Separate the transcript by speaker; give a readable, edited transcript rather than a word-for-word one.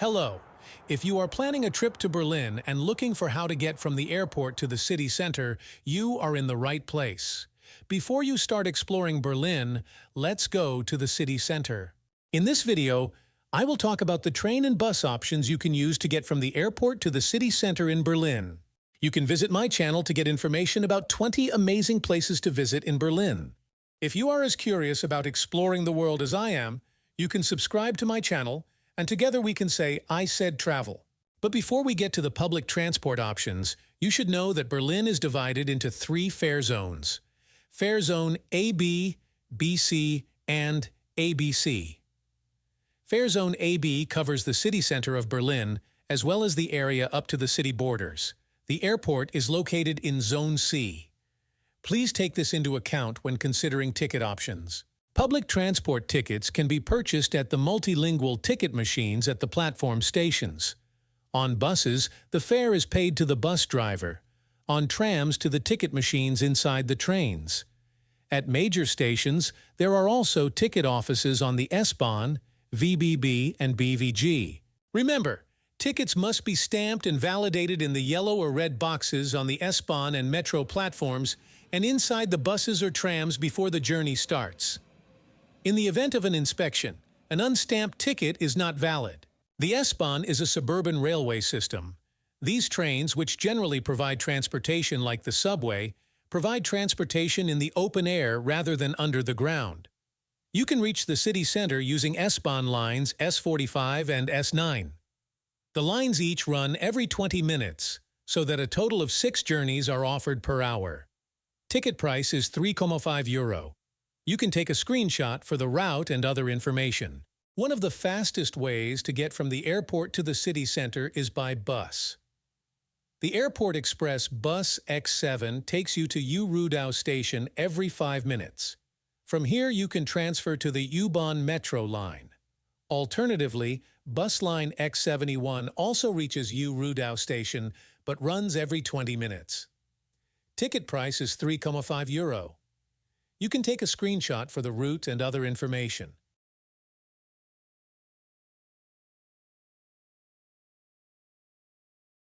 Speaker 1: Hello. If you are planning a trip to Berlin and looking for how to get from the airport to the city center, you are in the right place. Before you start exploring Berlin, let's go to the city center. In this video, I will talk about the train and bus options you can use to get from the airport to the city center in Berlin. You can visit my channel to get information about 20 amazing places to visit in Berlin. If you are as curious about exploring the world as I am, you can subscribe to my channel, and together we can say, I said travel. But before we get to the public transport options, you should know that Berlin is divided into 3 fare zones. Fare zone AB, BC, and ABC. Fare zone AB covers the city center of Berlin, as well as the area up to the city borders. The airport is located in Zone C. Please take this into account when considering ticket options. Public transport tickets can be purchased at the multilingual ticket machines at the platform stations. On buses, the fare is paid to the bus driver. On trams, to the ticket machines inside the trains. At major stations, there are also ticket offices on the S-Bahn, VBB, and BVG. Remember, tickets must be stamped and validated in the yellow or red boxes on the S-Bahn and metro platforms and inside the buses or trams before the journey starts. In the event of an inspection, an unstamped ticket is not valid. The S-Bahn is a suburban railway system. These trains, which generally provide transportation like the subway, provide transportation in the open air rather than under the ground. You can reach the city center using S-Bahn lines S45 and S9. The lines each run every 20 minutes, so that a total of 6 journeys are offered per hour. Ticket price is €3.5. You can take a screenshot for the route and other information. One of the fastest ways to get from the airport to the city center is by bus. The Airport Express Bus X7 takes you to U-Ruhdau station every 5 minutes. From here you can transfer to the U-Bahn metro line. Alternatively, bus line X71 also reaches U-Ruhdau station but runs every 20 minutes. Ticket price is €3.5. You can take a screenshot for the route and other information.